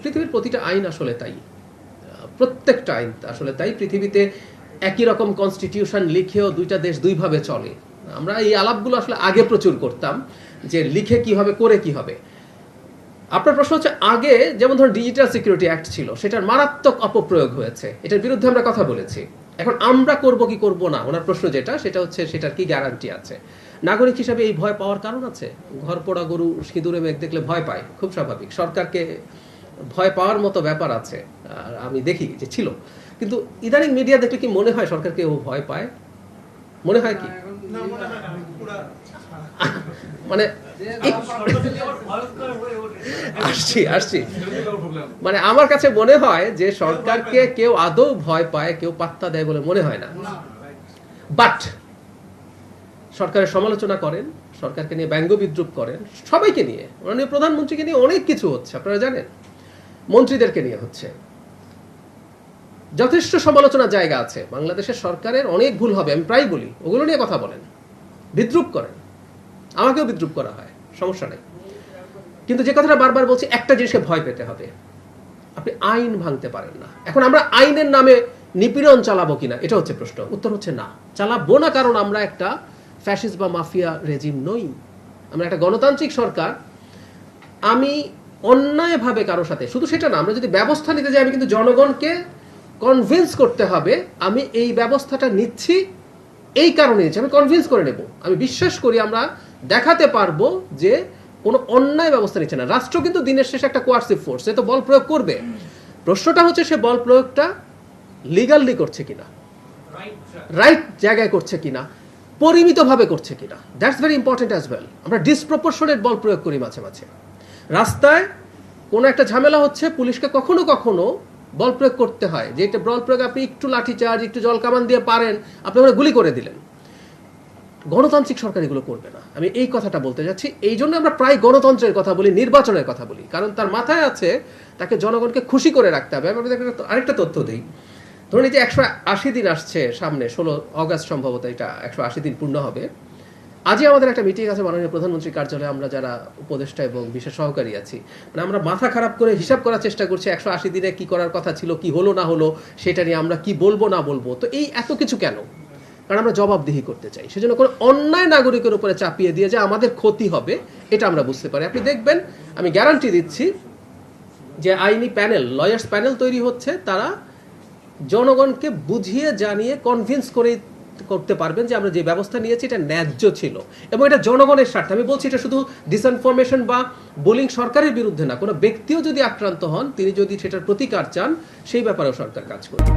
পৃথিবীর প্রতিটা আইন আসলে তাই, প্রত্যেকটা আইন আসলে তাই। পৃথিবীতে একই রকম কনস্টিটিউশন লিখেও দুইটা দেশ দুইভাবে চলে। আমরা এই আলাপগুলো আসলে আগে প্রচুর করতাম যে লিখে কি হবে, করে কি হবে। আপনার প্রশ্ন হচ্ছে আগে যেমন ধরুন ডিজিটাল সিকিউরিটি অ্যাক্ট ছিল, সেটার মারাত্মক অপপ্রয়োগ হয়েছে, এটার বিরুদ্ধে আমরা কথা বলেছি। এখন আমরা করব কি করব না, ওনার প্রশ্ন যেটা সেটা হচ্ছে সেটার কি গ্যারান্টি আছে। নাগরিক হিসাবে এই ভয় পাওয়ার কারণ আছে? ঘর পোড়া গরু সিঁদুরে মেঘ দেখলে ভয় পায়, খুব স্বাভাবিক। সরকারকে ভয় পাওয়ার মতো ব্যাপার আছে, আর আমি দেখি যে ছিল। কিন্তু ইদানিং মিডিয়া দেখলে কি মনে হয় সরকারকে ও ভয় পায়? মনে হয় কি? মানে আসছি মানে আমার কাছে মনে হয় যে সরকারকে কেউ আদৌ ভয় পায়, কেউ পাত্তা দেয় বলে মনে হয় না। বাট সরকারের সমালোচনা করেন, সরকারকে নিয়ে ব্যঙ্গ বিদ্রুপ করেন, সবাইকে নিয়ে, মাননীয় প্রধানমন্ত্রীকে নিয়ে অনেক কিছু হচ্ছে, আপনারা জানেন, মন্ত্রীদেরকে নিয়ে হচ্ছে। যথেষ্ট সমালোচনার জায়গা আছে। বাংলাদেশের সরকারের অনেক ভুল হবে, আমি প্রায় বলি, ওগুলো নিয়ে কথা বলেন, বিদ্রুপ করেন, আমাকেও বিদ্রুপ করা হয়, সমস্যা নেই। কিন্তু যে কথাটা বারবার বলছি, একটা জিনিসকে ভয় পেতে হবে, আপনি আইন ভাঙতে পারেন না। এখন আমরা আইনের নামে নিপীড়ন চালাবো কিনা, এটা হচ্ছে প্রশ্ন। উত্তর হচ্ছে না, চালাবো না, কারণ আমরা একটা ফ্যাসিস্ট বা মাফিয়া রেজিম নই, আমরা একটা গণতান্ত্রিক সরকার। আমি অন্যায়ভাবে কারোর সাথে, শুধু সেটা না, আমরা যদি ব্যবস্থা নিতে যাই, আমি কিন্তু জনগণকে কনভিন্স করতে হবে আমি এই ব্যবস্থাটা নিচ্ছি এই কারণে নিচ্ছি, আমি কনভিন্স করে নেব। আমি বিশ্বাস করি আমরা দেখাতে পারবো যে কোনো অন্যায় ব্যবস্থা নিচ্ছে না। রাষ্ট্র কিন্তু দিনের শেষে একটা কোয়ার্সিভ ফোর্স, সে তো বল প্রয়োগ করবে। প্রশ্নটা হচ্ছে সে বল প্রয়োগটা লিগালি করছে কিনা, রাইট জায়গায় করছে কিনা, পরিমিতভাবে করছে কিনা। That's very important as well. আমরা ডিসপ্রপোর্শনেট বল প্রয়োগ করি মাঝে মাঝে। রাস্তায় কোনো একটা ঝামেলা হচ্ছে, পুলিশকে কখনো কখনো বল প্রয়োগ করতে হয়, যে এটা বল প্রয়োগ আপনি একটু লাঠিচার্জ, একটু জল কামান দিয়ে পারেন, আপনি ওরা গুলি করে দিলেন। গণতান্ত্রিক সরকার এগুলো করবে না, আমি এই কথাটা বলতে যাচ্ছি। এই জন্য আমরা প্রায় গণতন্ত্রের কথা বলি, নির্বাচনের কথা বলি, কারণ তার মাথায় আছে তাকে জনগণকে খুশি করে রাখতে হবে। আমি আরেকটা তথ্য দিই, ধরুন এই যে 180 দিন আসছে সামনে, 16 অগস্ট সম্ভবত এটা 180 দিন পূর্ণ হবে। আজই আমাদের একটা মিটিং আছে মাননীয় প্রধানমন্ত্রীর কার্যালয়ে, আমরা যারা উপদেষ্টা এবং বিশেষ সহকারী আছি, মানে আমরা মাথা খারাপ করে হিসাব করার চেষ্টা করছি 180 দিনে কি করার কথা ছিল, কি হলো না হলো, সেটা নিয়ে আমরা কি বলবো না বলবো। তো এই এত কিছু কেন? কারণ আমরা জবাবদিহি করতে চাই। সেজন্য কোনো অন্যায় নাগরিকের উপরে চাপিয়ে দিয়ে যে আমাদের ক্ষতি হবে, এটা আমরা বুঝতে পারি। আপনি দেখবেন, আমি গ্যারান্টি দিচ্ছি যে আইনি প্যানেল, লয়ার্স প্যানেল তৈরি হচ্ছে, তারা জনগণকে বুঝিয়ে জানিয়ে কনভিন্স করে করতে পারবেন যে আমরা যে ব্যবস্থা নিয়েছি এটা ন্যায্য ছিল এবং এটা জনগণের স্বার্থে। আমি বলছি এটা শুধু ডিসইনফরমেশন বা বুলিং সরকারের বিরুদ্ধে না, কোনো ব্যক্তিও যদি আক্রান্ত হন, তিনি যদি সেটার প্রতিকার চান, সেই ব্যাপারেও সরকার কাজ করবে।